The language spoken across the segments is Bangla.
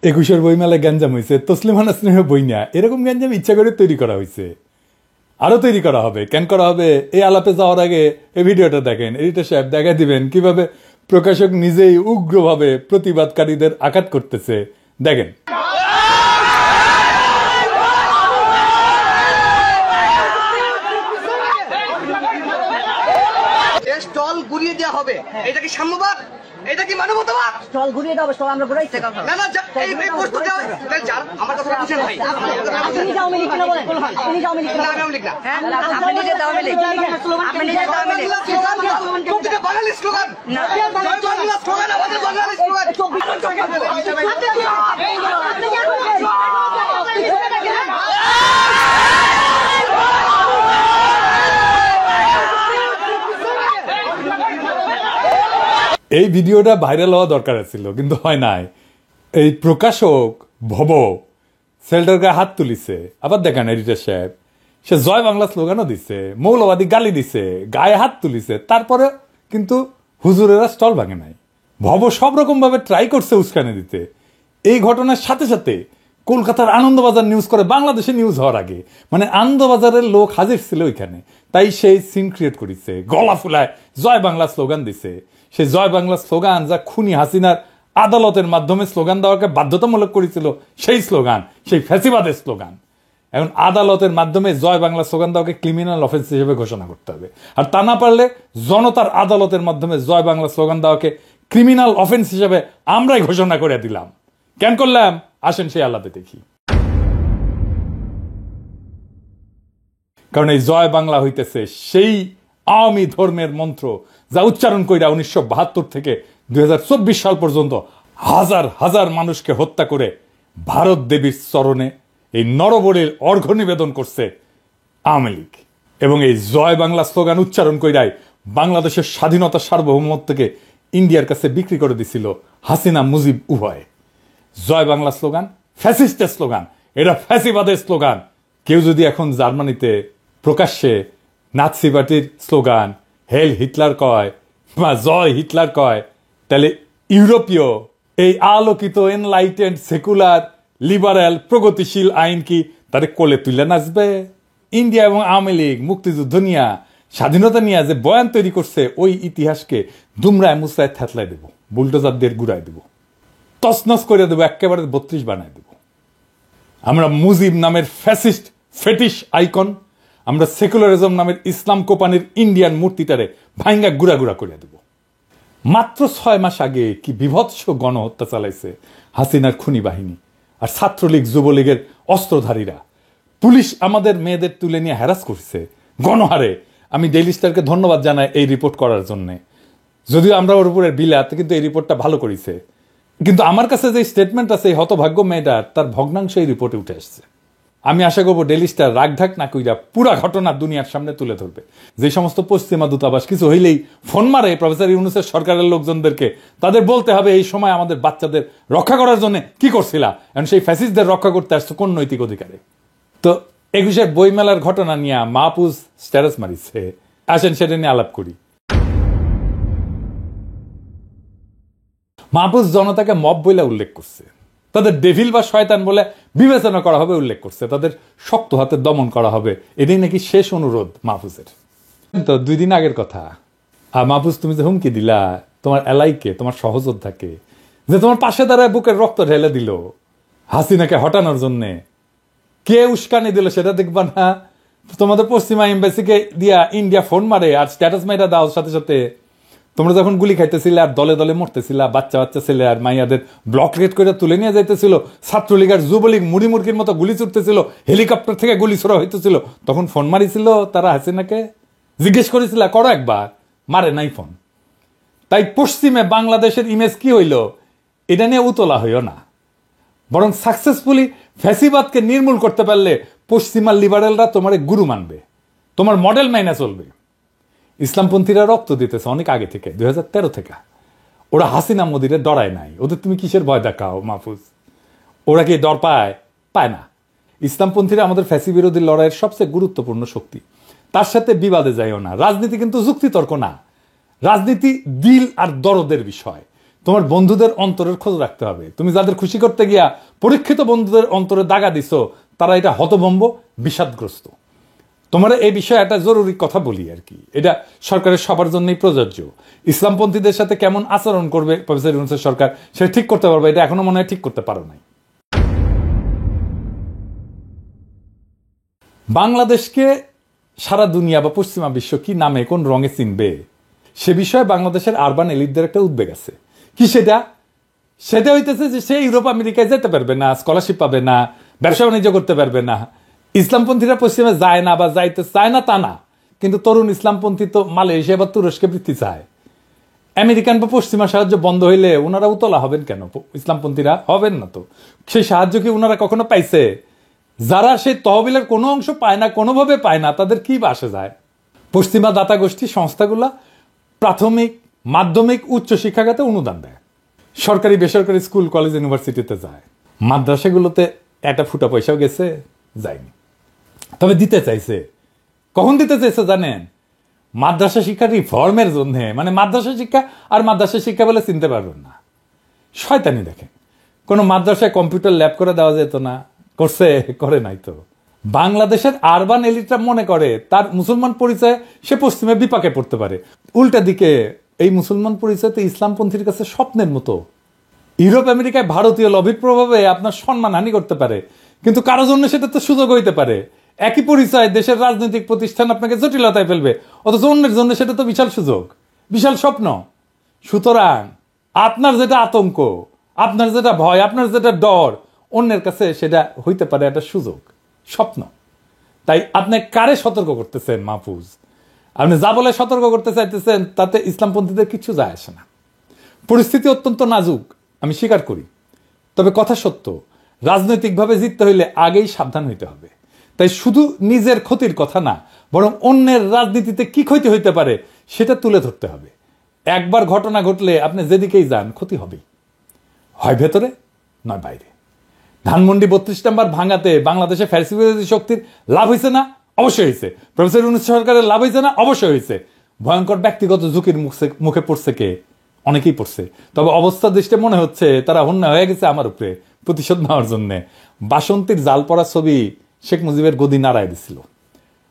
একুশের বইমেলায় গ্যাঞ্জাম হয়েছে, তসলিমা নাসরিনের বই না, এরকম গ্যাঞ্জাম ইচ্ছা করে তৈরি করা হয়েছে, আরো তৈরি করা হবে। কেন করা হবে? এই আলাপে যাওয়ার আগে এই ভিডিওটা দেখেন, এডিটর সাহেব দেখা দিবেন কিভাবে প্রকাশক নিজেই উগ্রভাবে প্রতিবাদকারীদের আঘাত করতেছে। দেখেন। স্টল ঘুরিয়ে দেওয়া হবে, এটা কি সাম্যবাদ? এটা কি মানবতাবাদ? স্টল ঘুরিয়ে দাও, স্টল আমরা ঘুরাইতে না না, এই প্রশ্ন দাও। আমার কথা বুঝেন ভাই, আপনি যাও মিলি কেন বলেন? আপনি যাও মিলি কেন? না আমি লিখ না, হ্যাঁ আপনি নিজে দাও মিলি, আপনি নিজে দাও মিলি। প্রতিটা বাঙালি স্লোগান না, জয় বাংলা স্লোগান, আমাদের বাঙালি স্লোগান। এই ভিডিওটা ভাইরাল হওয়া দরকার ছিল, কিন্তু হয় নাই। এই প্রকাশক ভব সেলটার গায়ে হাত তুলিছে। আবার দেখেন এডিটর সাহেব, সে জয় বাংলা স্লোগানও দিছে, মৌলবাদী গালি দিছে, গায়ে হাত তুলিছে, তারপরে কিন্তু হুজুরেরা স্টল ভাঙে নাই। ভব সব রকম ভাবে ট্রাই করছে উস্কানি দিতে। এই ঘটনার সাথে সাথে কলকাতার আনন্দবাজার নিউজ করে বাংলাদেশে নিউজ হওয়ার আগে, মানে আনন্দবাজারের লোক হাজির ছিল ওইখানে, তাই সেই সিন ক্রিয়েট করেছে, গলা ফুলায় জয় বাংলা স্লোগান দিছে। সেই জয় বাংলা স্লোগান যা খুনি হাসিনার আদালতের মাধ্যমে স্লোগান দেওয়াকে বাধ্যতামূলক করেছিল, সেই স্লোগান, সেই ফ্যাসিবাদের স্লোগান, এখন আদালতের মাধ্যমে জয় বাংলা স্লোগান দেওয়াকে ক্রিমিনাল অফেন্স হিসেবে ঘোষণা করতে হবে। আর তা না পারলে জনতার আদালতের মাধ্যমে জয় বাংলা স্লোগান দেওয়াকে ক্রিমিনাল অফেন্স হিসেবে আমরাই ঘোষণা করে দিলাম। কেন করলাম? আসেন সেই আলাপে দেখি। কারণ এই জয় বাংলা হইতেছে সেই আওয়ামী ধর্মের মন্ত্র যা উচ্চারণ কইরা 1972 থেকে 2024 সাল পর্যন্ত হাজার হাজার মানুষকে হত্যা করে ভারত দেবীর চরণে এই নরবলির অর্ঘ্য নিবেদন করছে আওয়ামী লীগ। এবং এই জয় বাংলা স্লোগান উচ্চারণ কইরাই বাংলাদেশের স্বাধীনতা সার্বভৌমত্বকে ইন্ডিয়ার কাছে বিক্রি করে দিছিল হাসিনা মুজিব উভয়। জয় বাংলা স্লোগান ফ্যাসিস্টের স্লোগান, এটা ফ্যাসিবাদের স্লোগান। কেউ যদি এখন জার্মানিতে প্রকাশ্যে নাৎসি পার্টির স্লোগান হেল হিটলার কয় বা জয় হিটলার কয়, তাহলে ইউরোপীয় এই আলোকিত এনলাইটেন্ড সেকুলার লিবারেল প্রগতিশীল আইন কি তারে কোলে তুলে নাচবে? ইন্ডিয়া এবং আওয়ামী লীগ মুক্তিযুদ্ধ নিয়ে, স্বাধীনতা নিয়ে যে বয়ান তৈরি করছে, ওই ইতিহাসকে দুমরায় মুসরায় থ্যাতলায় দেব, বুলডোজার দিয়ে গুড়ায় দেব, তছনছ করে দেবো, একেবারে 32 বানায় দেব। আমরা মুজিব নামের ফ্যাসিস্ট ফেটিশ আইকন, আমরা সেকুলারিজম নামের ইসলাম কোপানির ইন্ডিয়ান মূর্তিটারে ভাঙ্গা গুড়া গুড়া করে দেব। মাত্র 6 মাস আগে কি বিভৎস গণহত্যা চালাইছে হাসিনার খুনি বাহিনী আর ছাত্রলীগ যুবলীগের অস্ত্রধারীরা। পুলিশ আমাদের মেয়েদের তুলে নিয়ে হ্যারাস করছে গণহারে। আমি ডেইলি স্টারকে ধন্যবাদ জানাই এই রিপোর্ট করার জন্য, যদিও আমরা ওর উপরে বিলাত, কিন্তু এই রিপোর্টটা ভালো করেছে। কিন্তু আমার কাছে যে স্টেটমেন্ট আছে এই হতভাগ্য মেয়েটার, তার ভগ্নাংশ এই রিপোর্টে উঠে আসছে। আমি আশা করবো ডেইলি স্টার রাগঢাক না কইরা পুরা ঘটনা দুনিয়ার সামনে তুলে ধরবে। যে সমস্ত পশ্চিমা দূতাবাস কিছু হইলেই ফোন মারে প্রফেসর ইউনূসের সরকারের লোকজনদেরকে, তাদের বলতে হবে এই সময় আমাদের বাচ্চাদের রক্ষা করার জন্য কি করছিলা, এখন সেই ফ্যাসিস্টদের রক্ষা করতে আসছো কোন নৈতিক অধিকারে? তো 21-এর বইমেলার ঘটনা নিয়ে মাহফুজ স্ট্যাটাস মারিছে, আসেন সেটা নিয়ে আলাপ করি। মাহফুজ জনতাকে মব বলে উল্লেখ করছে, তাদের ডেভিল বা শয়তান বলে বিবেচনা করা হবে উল্লেখ করছে, তাদের শক্ত হাতে দমন করা হবে, এটাই নাকি শেষ অনুরোধ মাহফুজের। তো 2 দিন আগের কথা। আর মাহফুজ, তুমি যে হুমকি দিলা তোমার এলাইকে, তোমার সহযোদ্ধাকে, যে তোমার পাশে দাঁড়ায় বুকের রক্ত ঢেলে দিল হাসিনাকে হটানোর জন্যে, কে উস্কানি দিল সেটা দেখবা না? তোমাদের পশ্চিমা এম্বাসিকে দিয়া ইন্ডিয়া ফোন মারে আর স্ট্যাটাস মাইরা দাও সাথে সাথে। তোমরা যখন গুলি খাইতেছিলে আর দলে দলে মরতেছিলা, বাচ্চা বাচ্চা ছেলে আর মাইয়াদের ব্লকলেট করে তুলে নিয়ে যাইতেছিল, ছাত্রলীগ আর যুবলীগ মুড়ি মুরগির মতো গুলি ছুটতেছিল, হেলিকপ্টার থেকে গুলি ছোড়া হইতেছিল, তখন ফোন মারিছিল তারা হাসিনাকে? জিজ্ঞেস করেছিল? করো একবার, মারে নাই ফোন। তাই পশ্চিমে বাংলাদেশের ইমেজ কি হইল এটা নিয়ে উতলা হইও না, বরং সাকসেসফুলি ফ্যাসিবাদকে নির্মূল করতে পারলে পশ্চিমা লিবারেলরা তোমার গুরু মানবে, তোমার মডেল মাইনা চলবে। ইসলামপন্থীরা রক্ত দিতেছে অনেক আগে থেকে, 2013 থেকে। ওরা হাসিনা মোদিরে ডরায় নাই, ওদের তুমি কিসের ভয় দেখাও মাহফুজ? ওরা কি ডর পায়? পায় না। ইসলামপন্থীরা আমাদের ফ্যাসি বিরোধী লড়াইয়ের সবচেয়ে গুরুত্বপূর্ণ শক্তি, তার সাথে বিবাদে যাইও না। রাজনীতি কিন্তু যুক্তিতর্ক না, রাজনীতি দিল আর দরদের বিষয়। তোমার বন্ধুদের অন্তরের খোঁজ রাখতে হবে। তুমি যাদের খুশি করতে গিয়া পরীক্ষিত বন্ধুদের অন্তরে দাগা দিছো, তারা এটা হতভম্ব, বিষাদগ্রস্ত। তোমার এই বিষয়ে একটা জরুরি কথা বলি আর কি, এটা সরকারের সবার জন্যই প্রযোজ্য। ইসলামপন্থীদের সাথে কেমন আচরণ করবে প্রফেসর ইউনূসের সরকার, সেটা ঠিক করতে পারবে, এটা এখনো মনে হয় ঠিক করতে পারো নাই। বাংলাদেশকে সারা দুনিয়া বা পশ্চিমা বিশ্ব কি নামে কোন রঙে চিনবে, সে বিষয়ে বাংলাদেশের আরবান এলিটদের একটা উদ্বেগ আছে। কি সেটা হইতেছে যে সে ইউরোপ আমেরিকায় যেতে পারবে না, স্কলারশিপ পাবে না, ব্যবসা বাণিজ্য করতে পারবে না। ইসলামপন্থীরা পশ্চিমে যায় না বা যাইতে চায় না তা না, কিন্তু তরুণ ইসলামপন্থী তো মালয়েশিয়া বা তুরস্কে বৃত্তি চায়। আমেরিকান বা পশ্চিমা সাহায্য বন্ধ হইলে ওনারা উতলা হবেন কেন? ইসলামপন্থীরা হবেন না তো। সেই সাহায্য কি ওনারা কখনো পাইছে? যারা সেই তহবিলের কোনো অংশ পায় না, কোনোভাবে পায় না, তাদের কি আসে যায়? পশ্চিমা দাতা গোষ্ঠী সংস্থাগুলা প্রাথমিক, মাধ্যমিক, উচ্চ শিক্ষাখাতে অনুদান দেয়, সরকারি বেসরকারি স্কুল কলেজ ইউনিভার্সিটিতে যায়। মাদ্রাসাগুলোতে একটা ফুটা পয়সাও গেছে? যায়নি। তবে দিতে চাইছে। কখন দিতে চাইছে জানেন? মাদ্রাসা শিক্ষা রিফর্মের জন্য। মানে মাদ্রাসা শিক্ষা আর মাদ্রাসা শিক্ষা বলে চিনতে পারবেন না, শয়তানি দেখেন। কোনো মাদ্রাসায় কম্পিউটার ল্যাব করে দেওয়া যেত না? করছে? করে নাই তো। বাংলাদেশের আরবান এলিটরা মনে করে তার মুসলমান পরিচয় সে পশ্চিমে বিপাকে পড়তে পারে। উল্টা দিকে এই মুসলমান পরিচয় তো ইসলামপন্থীর কাছে স্বপ্নের মতো। ইউরোপ আমেরিকায় ভারতীয় লবির প্রভাবে আপনার সম্মানহানি করতে পারে, কিন্তু কারোর জন্য সেটা তো সুযোগ হইতে পারে। একই পরিচয় দেশের রাজনৈতিক প্রতিষ্ঠান আপনাকে জটিলতায় ফেলবে, অথচ অন্যের জন্য সেটা তো বিশাল সুযোগ, বিশাল স্বপ্ন। সুতরাং আপনার যেটা আতঙ্ক, আপনার যেটা ভয়, আপনার যেটা ডর, অন্যের কাছে সেটা হইতে পারে একটা সুযোগ, স্বপ্ন। তাই আপনি কারে সতর্ক করতেছেন মাহফুজ? আপনি যা বলে সতর্ক করতে চাইতেছেন তাতে ইসলামপন্থীদের কিছু যায় আসে না। পরিস্থিতি অত্যন্ত নাজুক, আমি স্বীকার করি। তবে কথা সত্য, রাজনৈতিকভাবে জিততে হইলে আগেই সাবধান হইতে হবে। তাই শুধু নিজের ক্ষতির কথা না, বরং অন্যের রাজনীতিতে কি ক্ষতি হইতে পারে সেটা তুলে ধরতে হবে। একবার ঘটনা ঘটলে আপনি যেদিকেই যান ক্ষতি হবেই, হয় ভেতরে নয় বাইরে। ধানমন্ডি 32 নম্বর ভাঙাতে বাংলাদেশে ফ্যাসিবাদী শক্তির লাভ হয়েছে না? অবশ্যই হয়েছে। প্রফেসর ইউনূস সরকারের লাভ হয়েছে না? অবশ্যই হয়েছে। ভয়ঙ্কর ব্যক্তিগত ঝুঁকির মুখে পড়ছে কে? অনেকেই পড়ছে। তবে অবস্থা দৃষ্টে মনে হচ্ছে তারা হন্যা হয়ে গেছে আমার উপরে প্রতিশোধ নেওয়ার জন্য। বাসন্তীর জাল পড়া ছবি শেখ মুজিবের গদি নাড়ায় দিছিল।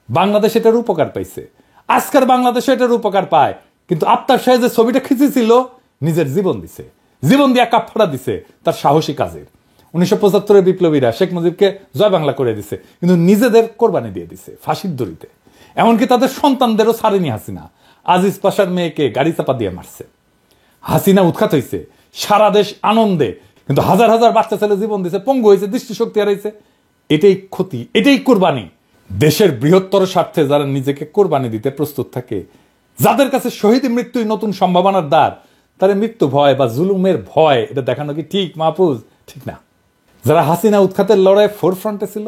বাংলাদেশ এটার উপকার পাইছে, আজকের বাংলাদেশ এটার উপকার পায়। কিন্তু আফতাব সাহেব যে ছবিটা খিঁচেছিল, নিজের জীবন দিছে, জীবন দিয়ে কাপড়া দিছে তার সাহসী কাজের। 1975-এর বিপ্লবীরা শেখ মুজিবকে জয় বাংলা করে দিছে, কিন্তু নিজেদের কোরবানি দিয়ে দিছে ফাঁসির দড়িতে। এমনকি তাদের সন্তানদেরও ছাড়েনি হাসিনা। আজিজ পাশার মেয়েকে গাড়ি চাপা দিয়ে মারছে। হাসিনা উৎখাত হয়েছে, সারা দেশ আনন্দে, কিন্তু হাজার হাজার বাচ্চা ছেলে জীবন দিছে, পঙ্গু হয়েছে, দৃষ্টিশক্তি হারাইছে। এটাই ক্ষতি, এটাই কোরবানি। দেশের বৃহত্তর স্বার্থে যারা নিজেকে কোরবানি দিতে প্রস্তুত থাকে, যাদের কাছে শহীদ মৃত্যুই নতুন সম্ভাবনার দ্বার, তারা মৃত্যু ভয় বা জুলুমের ভয় এটা দেখানো কি ঠিক মাহফুজ? ঠিক না। যারা হাসিনা উৎখাতের লড়াই ফোরফ্রন্টে ছিল,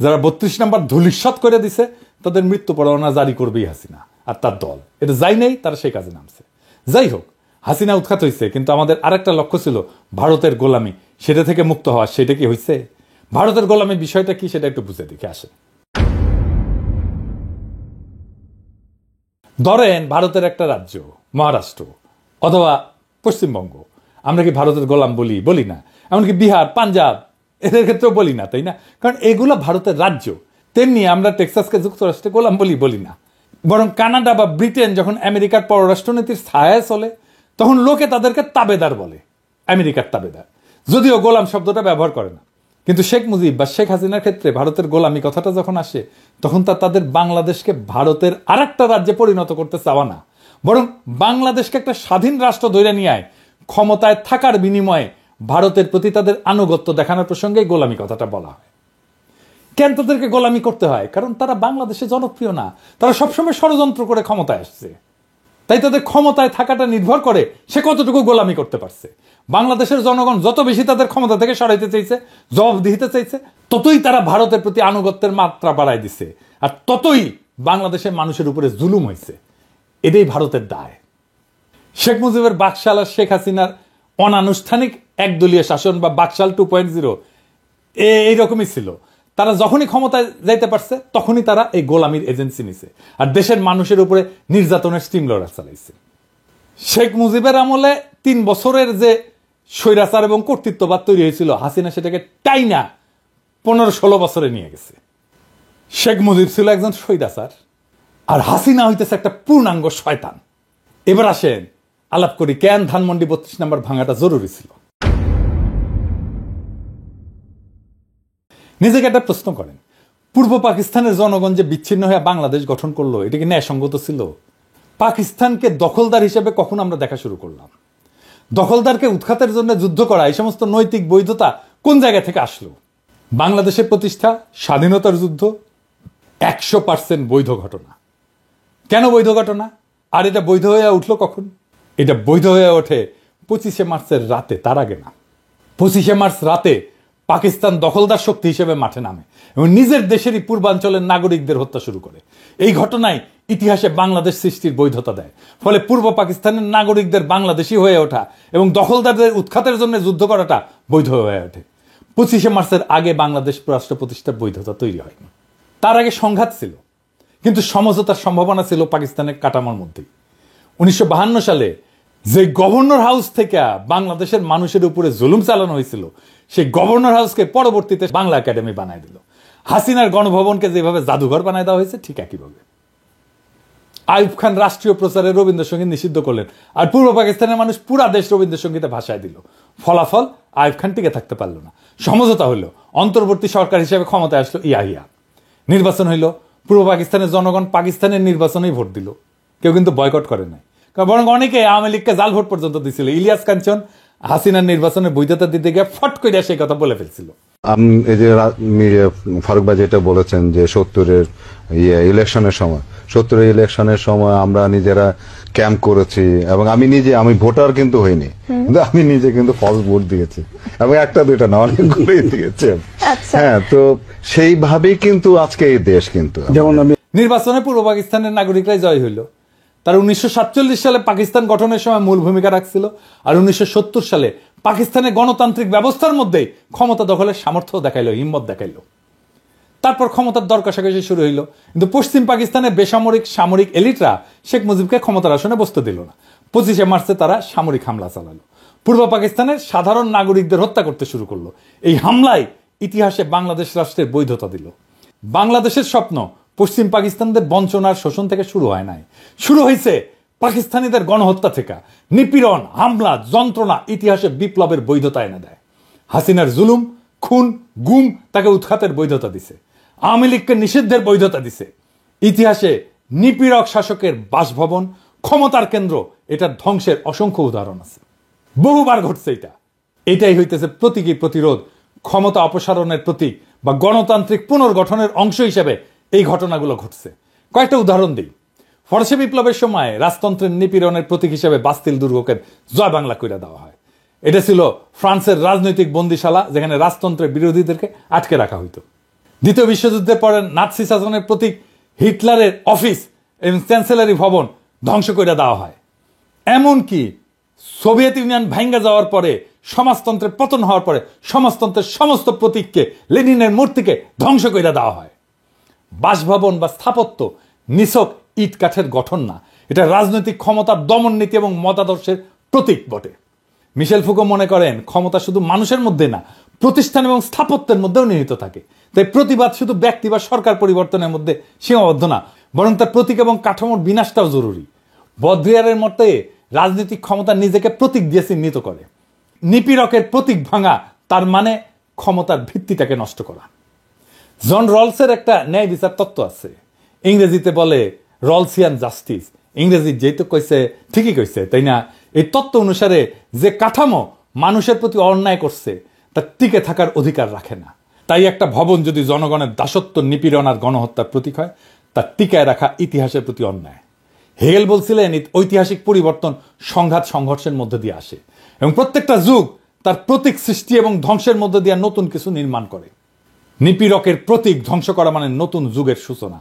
যারা 32 নম্বর ধূলিসাৎ করে দিছে, তাদের মৃত্যু পরোয়ানা জারি করবেই হাসিনা আর তার দল। এটা যাই নেই, তারা সেই কাজে নামছে। যাই হোক, হাসিনা উৎখাত হয়েছে, কিন্তু আমাদের আরেকটা লক্ষ্য ছিল ভারতের গোলামি, সেটা থেকে মুক্ত হওয়া। সেটা কি হয়েছে? ভারতের গোলামি বিষয়টা কি সেটা একটু বুঝে দেখে আসেন। ধরেন ভারতের একটা রাজ্য মহারাষ্ট্র অথবা পশ্চিমবঙ্গ, আমরা কি ভারতের গোলাম বলি? বলি না। এমনকি বিহার, পাঞ্জাব, এদের ক্ষেত্রেও বলি না, তাই না? কারণ এগুলো ভারতের রাজ্য। তেমনি আমরা টেক্সাসকে যুক্তরাষ্ট্রে গোলাম বলি না। বরং কানাডা বা ব্রিটেন যখন আমেরিকার পররাষ্ট্রনীতির ছায়ায় চলে, তখন লোকে তাদেরকে তাবেদার বলে, আমেরিকার তাবেদার, যদিও গোলাম শব্দটা ব্যবহার করে না। কিন্তু শেখ মুজিব বা শেখ হাসিনার ক্ষেত্রে ভারতের গোলামি কথাটা যখন আসে, তখন তাদের বাংলাদেশকে ভারতের আরেকটা রাজ্যে পরিণত করতে চাওয়া না, বরং বাংলাদেশকে একটা স্বাধীন রাষ্ট্র ধরে নিয়ে ক্ষমতায় থাকার বিনিময়ে ভারতের প্রতি তাদের আনুগত্য দেখানোর প্রসঙ্গে গোলামি কথাটা বলা হয়। কেন তাদেরকে গোলামি করতে হয়? কারণ তারা বাংলাদেশে জনপ্রিয় না, তারা সবসময় ষড়যন্ত্র করে ক্ষমতায় আসছে। তাই তাদের ক্ষমতায় থাকাটা নির্ভর করে সে কতটুকু গোলামি করতে পারছে। বাংলাদেশের জনগণ যত বেশি তাদের ক্ষমতা থেকে সরাইতে চাইছে, জবাবদিহিতে চাইছে, ততই তারা ভারতের প্রতি আনুগত্যের মাত্রা বাড়ায় দিছে, আর ততই বাংলাদেশের মানুষের উপরে জুলুম হয়েছে। এটাই ভারতের দায়। শেখ মুজিবের বাকশাল আর শেখ হাসিনার অনানুষ্ঠানিক একদলীয় শাসন বা বাকশাল 2.0 এইরকমই ছিল। তারা যখনই ক্ষমতায় যাইতে পারছে, তখনই তারা এই গোলামির এজেন্সি নিছে আর দেশের মানুষের উপরে নির্যাতনের স্টিম লড়া চালাইছে। শেখ মুজিবের আমলে 3 বছরের যে স্বৈরাচার এবং কর্তৃত্ববাদ তৈরি হয়েছিল, হাসিনা সেটাকে টাইনা 15-16 বছরে নিয়ে গেছে। শেখ মুজিব ছিল একজন স্বৈরাচার, আর হাসিনা হইতেছে একটা পূর্ণাঙ্গ শয়তান। এবার আসেন আলাপ করি কেন ধানমন্ডি 32 নম্বর ভাঙাটা জরুরি ছিল। নিজেকে একটা প্রশ্ন করেন, পূর্ব পাকিস্তানের জনগণ যে বিচ্ছিন্ন হয়ে বাংলাদেশ গঠন করলো, এটা কি ন্যায়সঙ্গত ছিল? পাকিস্তানকে দখলদার হিসেবে কখন আমরা দেখা শুরু করলাম? দখলদারকে উৎখাতের জন্য যুদ্ধ করা, এই সমস্ত নৈতিক বৈধতা কোন জায়গা থেকে আসলো? বাংলাদেশের প্রতিষ্ঠা, স্বাধীনতার যুদ্ধ 100% বৈধ ঘটনা। কেন বৈধ ঘটনা? আর এটা বৈধ হয়ে উঠলো কখন? এটা বৈধ হয়ে ওঠে 25শে মার্চের রাতে, তার আগে না। 25শে মার্চ রাতে পাকিস্তান দখলদার শক্তি হিসেবে মাঠে নামে এবং নিজের দেশেরই পূর্বাঞ্চলের নাগরিকদের হত্যা শুরু করে। এই ঘটনায় ইতিহাসে বাংলাদেশ সৃষ্টির বৈধতা দেয়। ফলে পূর্ব পাকিস্তানের নাগরিকদের বাংলাদেশি হয়ে ওঠা এবং দখলদারদের উৎখাতের জন্য যুদ্ধ করাটা বৈধ হয়ে ওঠে। 25শে মার্চের আগে বাংলাদেশ রাষ্ট্র প্রতিষ্ঠার বৈধতা তৈরি হয়নি। তার আগে সংঘাত ছিল, কিন্তু সমঝোতার সম্ভাবনা ছিল পাকিস্তানের কাঠামোর মধ্যেই। 1952 সালে যে গভর্নর হাউস থেকে বাংলাদেশের মানুষের উপরে জুলুম চালানো হয়েছিল, সেই গভর্নর হাউসকে পরবর্তীতে বাংলা একাডেমি বানায় দিল। হাসিনার গণভবনকে যেভাবে জাদুঘর বানায় দেওয়া হয়েছে, ঠিক একইভাবে আইয়ুব খান রাষ্ট্রীয় প্রচারে রবীন্দ্রসঙ্গীত নিষিদ্ধ করলেন, আর পূর্ব পাকিস্তানের মানুষ পুরা দেশ রবীন্দ্রসঙ্গীতে ভাষায় দিল। ফলাফল, আইয়ুব খান টিকে থাকতে পারল না। সমঝোতা হইল, অন্তর্বর্তী সরকার হিসেবে ক্ষমতায় আসলো ইয়াহিয়া। নির্বাচন হইল, পূর্ব পাকিস্তানের জনগণ পাকিস্তানের নির্বাচনেই ভোট দিল, কেউ কিন্তু বয়কট করে নাই। বরং অনেকে আওয়ামী লীগকে জাল ভোট পর্যন্ত দিছিল। ইলিয়াস কাঞ্চন হাসিনার নির্বাচনের বৈধতা দিতে গিয়ে ফট করে সেই কথা বলে ফেলছিল। এই যে ফারুক ভাই যেটা বলেছেন যে 70-এর ইলেকশনের সময় আমরা নিজেরা ক্যাম্প করেছি, এবং আমি ভোটার কিন্তু হইনি, কিন্তু আমি নিজে কিন্তু ফলস ভোট দিয়েছি, এবং 1-2টা না, অনেকগুলোই দিয়েছি। হ্যাঁ, তো সেইভাবেই কিন্তু আজকে এই দেশ কিন্তু যেমন নির্বাচনে পূর্ব পাকিস্তানের নাগরিকরাই জয় হইল। তার 1947 সালে পাকিস্তান গঠনের সময় মূল ভূমিকা রাখছিল, আর 1970 সালে পাকিস্তানের গণতান্ত্রিক ব্যবস্থার মধ্যে ক্ষমতা দখলের সামর্থ্য দেখাইলো, হিম্মত দেখাইলো। তারপর ক্ষমতার দর কষাকষি শুরু হইল, কিন্তু পশ্চিম পাকিস্তানের বেসামরিক সামরিক এলিটরা শেখ মুজিবকে ক্ষমতার আসনে বসতে দিল না। 25শে মার্চে তারা সামরিক হামলা চালালো, পূর্ব পাকিস্তানের সাধারণ নাগরিকদের হত্যা করতে শুরু করলো। এই হামলায় ইতিহাসে বাংলাদেশ রাষ্ট্রের বৈধতা দিল। বাংলাদেশের স্বপ্ন পশ্চিম পাকিস্তানদের বঞ্চনার শোষণ থেকে শুরু হয় নাই, শুরু হয়েছে পাকিস্তানিদের গণহত্যা থেকে। নিপীড়ন, হামলা, যন্ত্রণা ইতিহাসে বিপ্লবের বৈধতা এনে দেয়। হাসিনার জুলুম, খুন, গুম তাকে উৎখাতের বৈধতা দিছে, আওয়ামী লীগকে নিষিদ্ধের বৈধতা দিছে। ইতিহাসে নিপীড়ক শাসকের বাসভবন, ক্ষমতার কেন্দ্র, এটার ধ্বংসের অসংখ্য উদাহরণ আছে, বহুবার ঘটছে। এটাই হইতেছে প্রতীকী প্রতিরোধ, ক্ষমতা অপসারণের প্রতীক বা গণতান্ত্রিক পুনর্গঠনের অংশ হিসেবে এই ঘটনাগুলো ঘটছে। কয়েকটা উদাহরণ দিই। ফরাসি বিপ্লবের সময় রাজতন্ত্রের নিপীড়নের প্রতীক হিসেবে বাস্তিল দুর্গকে জয় বাংলা কইরা দেওয়া হয়। এটা ছিল ফ্রান্সের রাজনৈতিক বন্দিশালা, যেখানে রাজতন্ত্রের বিরোধীদেরকে আটকে রাখা হইতো। দ্বিতীয় বিশ্বযুদ্ধের পরে নাৎসি শাসনের প্রতীক হিটলারের অফিস এবং চ্যান্সেলারি ভবন ধ্বংস করে দেওয়া হয়। এমনকি সোভিয়েত ইউনিয়ন ভাঙ্গা যাওয়ার পরে, সমাজতন্ত্রের পতন হওয়ার পরে সমাজতন্ত্রের সমস্ত প্রতীককে, লেনিনের মূর্তিকে ধ্বংস করে দেওয়া হয়। বাসভবন বা স্থাপত্য নিছক ইট কাঠের গঠন না, এটা রাজনৈতিক ক্ষমতার দমন নীতি এবং মতাদর্শের প্রতীক বটে। মিশেল ফুকো মনে করেন ক্ষমতা শুধু মানুষের মধ্যে না, প্রতিষ্ঠান এবং স্থাপত্যের মধ্যেও নিহিত থাকে। তাই প্রতিবাদ শুধু ব্যক্তি বা সরকার পরিবর্তনের মধ্যে সীমাবদ্ধ না, বরং তার প্রতীক এবং কাঠামোর বিনাশটাও জরুরি। বদ্রিয়ারের মতে রাজনৈতিক ক্ষমতা নিজেকে প্রতীক দিয়ে চিহ্নিত করে। নিপীড়কের প্রতীক ভাঙা তার মানে ক্ষমতার ভিত্তিটাকে নষ্ট করা। জন রলসের একটা ন্যায় বিচার তত্ত্ব আছে, ইংরেজিতে বলে রলসিয়ান জাস্টিস। ইংরেজি যেহেতু কইছে ঠিকই কইছে, তাই না? এই তত্ত্ব অনুসারে যে কাঠামো মানুষের প্রতি অন্যায় করছে তা টিকে থাকার অধিকার রাখে না। তাই একটা ভবন যদি জনগণের দাসত্ব, নিপীড়ন আর গণহত্যার প্রতীক হয়, তা টিকায় রাখা ইতিহাসের প্রতি অন্যায়। হেগেল বলছিলেন ঐতিহাসিক পরিবর্তন সংঘাত সংঘর্ষের মধ্যে দিয়ে আসে এবং প্রত্যেকটা যুগ তার প্রতীক সৃষ্টি এবং ধ্বংসের মধ্যে দিয়ে নতুন কিছু নির্মাণ করে। নিপীড়কের প্রতীক ধ্বংস করা মানে নতুন যুগের সূচনা।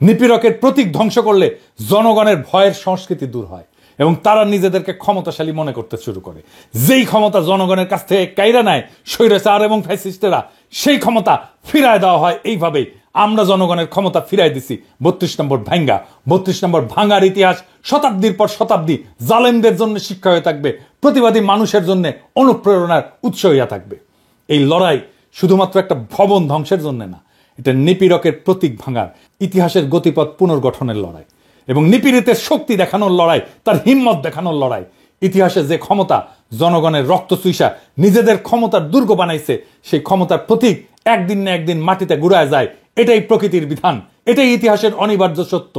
নিপীড়কের প্রতীক ধ্বংস করলে জনগণের ভয়ের সংস্কৃতি দূর হয় এবং তারা নিজেদেরকে ক্ষমতাশালী মনে করতে শুরু করে। যেই ক্ষমতা জনগণের কাছ থেকে কাইরা নেয় স্বৈরাচার এবং ফ্যাসিস্টেরা, সেই ক্ষমতা ফিরায় দেওয়া হয় এইভাবেই আমরা জনগণের ক্ষমতা ফিরাই দিছি 32 নম্বর ভাঙ্গা। 32 নম্বর ভাঙ্গার ইতিহাস শতাব্দীর পর শতাব্দী জালেমদের জন্য শিক্ষা হয়ে থাকবে, প্রতিবাদী মানুষের জন্য অনুপ্রেরণার উৎস হইয়া থাকবে। এই লড়াই শুধুমাত্র একটা ভবন ধ্বংসের জন্য না, এটা নিপীড়কের প্রতীক ভাঙার, ইতিহাসের গতিপথ পুনর্গঠনের লড়াই এবং নিপীড়িতের শক্তি দেখানোর লড়াই, তার হিম্মত দেখানোর লড়াই। ইতিহাসে যে ক্ষমতা জনগণের রক্ত চুইসা নিজেদের ক্ষমতার দুর্গ বানাইছে, সেই ক্ষমতার প্রতীক একদিন না একদিন মাটিতে গুড়ায় যায়। এটাই প্রকৃতির বিধান, এটাই ইতিহাসের অনিবার্য সত্য।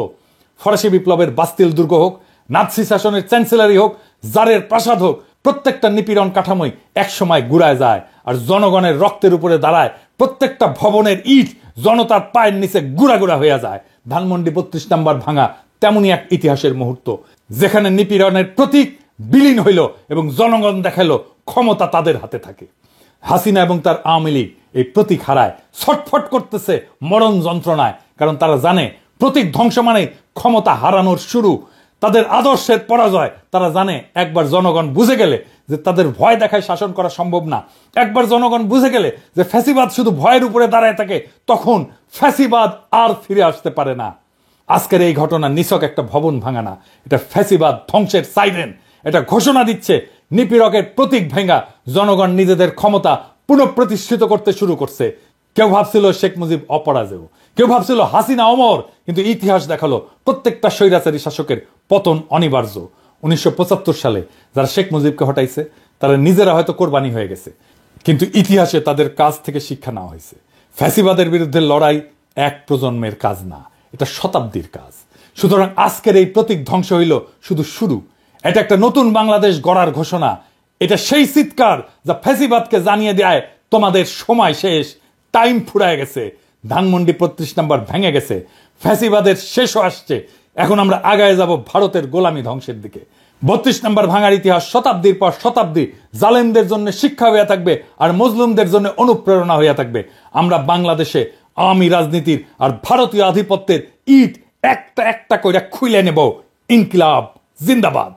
ফরাসি বিপ্লবের বাস্তিল দুর্গ হোক, নাৎসি শাসনের চ্যান্সেলারি হোক, জারের প্রাসাদ হোক, প্রত্যেকটা নিপীড়ন কাঠামোই একসময় গুড়ায় যায় আর জনগণের রক্তের উপরে দাঁড়ায়। প্রত্যেকটা ভবনের ইট জনতার পায়ের নিচে গুড়া গুড়া হয়ে যায়। ধানমন্ডি 32 নম্বর ভাঙা তেমনই এক ইতিহাসের মুহূর্ত, যেখানে নিপীড়নের প্রতীক বিলীন হইল এবং জনগণ দেখালো ক্ষমতা তাদের হাতে থাকে। হাসিনা এবং তার আওয়ামী লীগ এই প্রতীক হারায় ছটফট করতেছে মরণ যন্ত্রণায়, কারণ তারা জানে প্রতীক ধ্বংস মানে ক্ষমতা হারানোর শুরু, তাদের আদর্শের পরাজয়। তারা জানে একবার জনগণ বুঝে গেলে যে তাদের ভয় দেখায় শাসন করা সম্ভব না, একবার জনগণ বুঝে গেলে যে ফ্যাসিবাদ শুধু ভয়ের উপরে দাঁড়ায় থাকে, তখন ফ্যাসিবাদ আর ফিরে আসতে পারে না। আজকের এই ঘটনা নিছক একটা ভবন ভাঙা না, এটা ফ্যাসিবাদ ধ্বংসের সাইরেন। এটা ঘোষণা দিচ্ছে নিপীড়কের প্রতীক ভেঙ্গা জনগণ নিজেদের ক্ষমতা পুনঃপ্রতিষ্ঠিত করতে শুরু করছে। কেউ ভাবছিল শেখ মুজিব অপরাজেয়, কেউ ভাবছিল হাসিনা অমর, কিন্তু ইতিহাস দেখালো প্রত্যেকটা স্বৈরাচারী শাসকের পতন অনিবার্য। 1975 সালে যারা শেখ মুজিবকে হটাইছে তারা নিজেরা হয়তো কোরবানি হয়ে গেছে, কিন্তু ইতিহাসে তাদের কাজ থেকে শিক্ষা নেওয়া হয়েছে। ফ্যাসিবাদের বিরুদ্ধে লড়াই এক প্রজন্মের কাজ না, এটা শতাব্দীর কাজ। সুতরাং আজকের এই প্রতীক ধ্বংস হইল শুধু শুরু, এটা একটা নতুন বাংলাদেশ গড়ার ঘোষণা। এটা সেই চিৎকার যা ফ্যাসিবাদকে জানিয়ে দেয় তোমাদের সময় শেষ, টাইম ফুরায় গেছে। ধানমন্ডি 32 নম্বর ভেঙে গেছে, ফ্যাসিবাদের শেষও আসছে। এখন আমরা আগায় যাব ভারতের গোলামি ধ্বংসের দিকে। 32 নম্বর ভাঙার ইতিহাস শতাব্দীর পর শতাব্দী জালেমদের জন্য শিক্ষা হইয়া থাকবে আর মজলুমদের জন্য অনুপ্রেরণা হইয়া থাকবে। আমরা বাংলাদেশে আওয়ামী রাজনীতির আর ভারতীয় আধিপত্যের ইট একটা একটা করে খুলে নেব। ইনকিলাব জিন্দাবাদ।